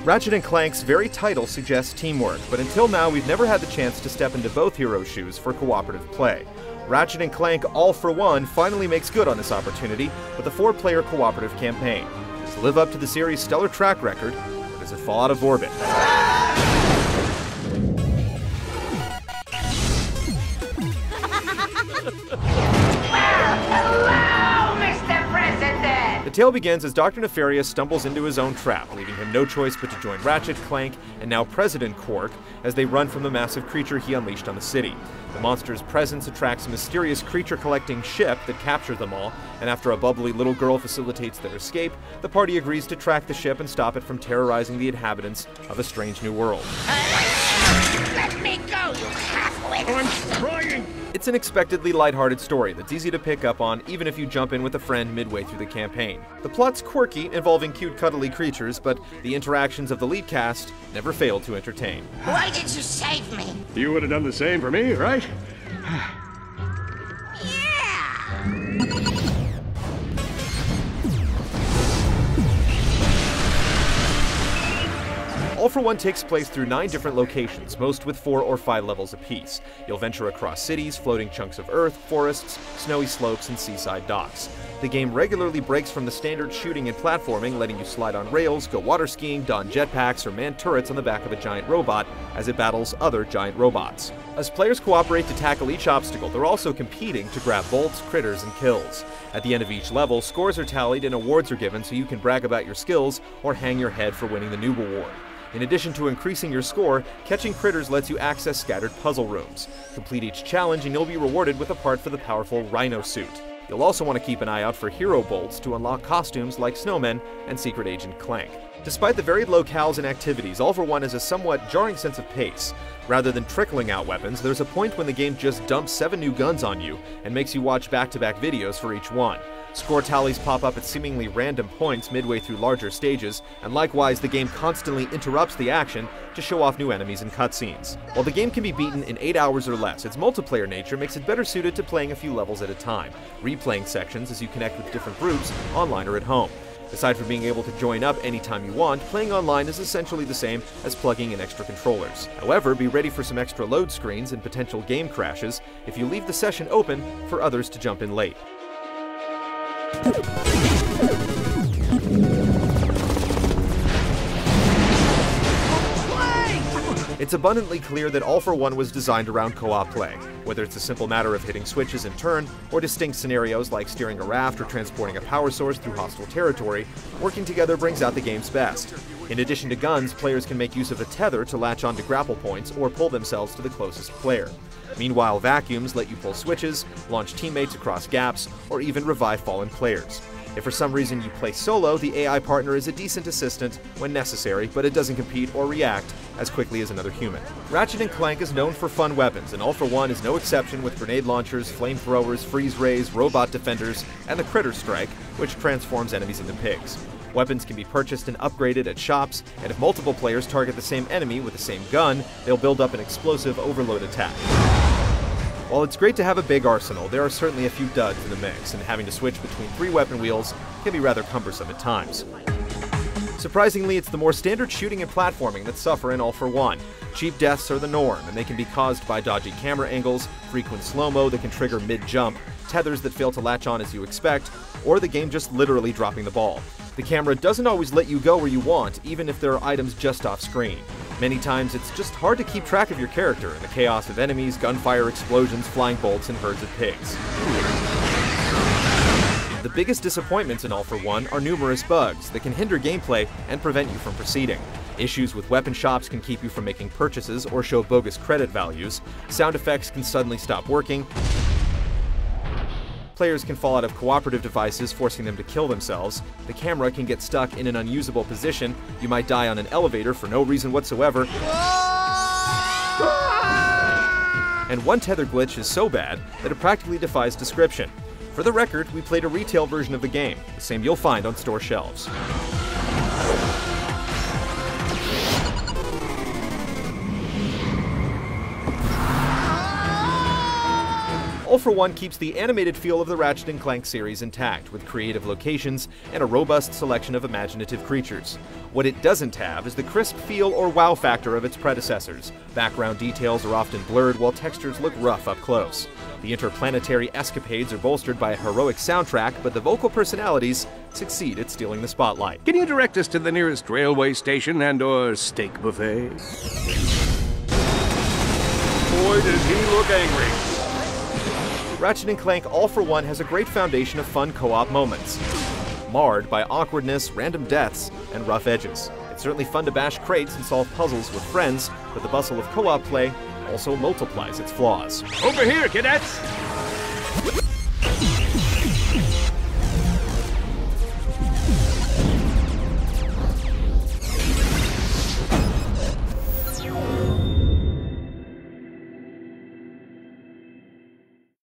Ratchet & Clank's very title suggests teamwork, but until now we've never had the chance to step into both heroes' shoes for cooperative play. Ratchet & Clank All for One finally makes good on this opportunity with a 4-player cooperative campaign. Does it live up to the series' stellar track record, or does it fall out of orbit? The tale begins as Dr. Nefarious stumbles into his own trap, leaving him no choice but to join Ratchet, Clank, and now President Quark as they run from the massive creature he unleashed on the city. The monster's presence attracts a mysterious creature-collecting ship that captures them all, and after a bubbly little girl facilitates their escape, the party agrees to track the ship and stop it from terrorizing the inhabitants of a strange new world. Let me go, you half-wit! I'm trying! It's an expectedly lighthearted story that's easy to pick up on even if you jump in with a friend midway through the campaign. The plot's quirky, involving cute cuddly creatures, but the interactions of the lead cast never fail to entertain. Why did you save me? You would have done the same for me, right? All for One takes place through 9 different locations, most with 4 or 5 levels apiece. You'll venture across cities, floating chunks of earth, forests, snowy slopes, and seaside docks. The game regularly breaks from the standard shooting and platforming, letting you slide on rails, go water skiing, don jetpacks, or man turrets on the back of a giant robot as it battles other giant robots. As players cooperate to tackle each obstacle, they're also competing to grab bolts, critters, and kills. At the end of each level, scores are tallied and awards are given so you can brag about your skills or hang your head for winning the Noob Award. In addition to increasing your score, catching critters lets you access scattered puzzle rooms. Complete each challenge and you'll be rewarded with a part for the powerful Rhino suit. You'll also want to keep an eye out for hero bolts to unlock costumes like Snowmen and Secret Agent Clank. Despite the varied locales and activities, All for One has a somewhat jarring sense of pace. Rather than trickling out weapons, there's a point when the game just dumps 7 new guns on you and makes you watch back-to-back videos for each one. Score tallies pop up at seemingly random points midway through larger stages, and likewise the game constantly interrupts the action to show off new enemies and cutscenes. While the game can be beaten in 8 hours or less, its multiplayer nature makes it better suited to playing a few levels at a time, replaying sections as you connect with different groups, online or at home. Aside from being able to join up anytime you want, playing online is essentially the same as plugging in extra controllers. However, be ready for some extra load screens and potential game crashes if you leave the session open for others to jump in late. It's abundantly clear that All for One was designed around co-op play. Whether it's a simple matter of hitting switches in turn, or distinct scenarios like steering a raft or transporting a power source through hostile territory, working together brings out the game's best. In addition to guns, players can make use of a tether to latch onto grapple points or pull themselves to the closest player. Meanwhile, vacuums let you pull switches, launch teammates across gaps, or even revive fallen players. If for some reason you play solo, the AI partner is a decent assistant when necessary, but it doesn't compete or react as quickly as another human. Ratchet & Clank is known for fun weapons, and All for One is no exception with grenade launchers, flamethrowers, freeze rays, robot defenders, and the Critter Strike, which transforms enemies into pigs. Weapons can be purchased and upgraded at shops, and if multiple players target the same enemy with the same gun, they'll build up an explosive overload attack. While it's great to have a big arsenal, there are certainly a few duds in the mix, and having to switch between 3 weapon wheels can be rather cumbersome at times. Surprisingly, it's the more standard shooting and platforming that suffer in All for One. Cheap deaths are the norm, and they can be caused by dodgy camera angles, frequent slow-mo that can trigger mid-jump, tethers that fail to latch on as you expect, or the game just literally dropping the ball. The camera doesn't always let you go where you want, even if there are items just off-screen. Many times, it's just hard to keep track of your character in the chaos of enemies, gunfire, explosions, flying bolts, and herds of pigs. The biggest disappointments in All for One are numerous bugs that can hinder gameplay and prevent you from proceeding. Issues with weapon shops can keep you from making purchases or show bogus credit values. Sound effects can suddenly stop working. Players can fall out of cooperative devices, forcing them to kill themselves. The camera can get stuck in an unusable position. You might die on an elevator for no reason whatsoever. And one tether glitch is so bad that it practically defies description. For the record, we played a retail version of the game, the same you'll find on store shelves. All All for One keeps the animated feel of the Ratchet & Clank series intact, with creative locations and a robust selection of imaginative creatures. What it doesn't have is the crisp feel or wow factor of its predecessors. Background details are often blurred while textures look rough up close. The interplanetary escapades are bolstered by a heroic soundtrack, but the vocal personalities succeed at stealing the spotlight. Can you direct us to the nearest railway station and/or steak buffet? Boy, does he look angry. Ratchet & Clank All for One has a great foundation of fun co-op moments, marred by awkwardness, random deaths, and rough edges. It's certainly fun to bash crates and solve puzzles with friends, but the bustle of co-op play also multiplies its flaws. Over here, cadets!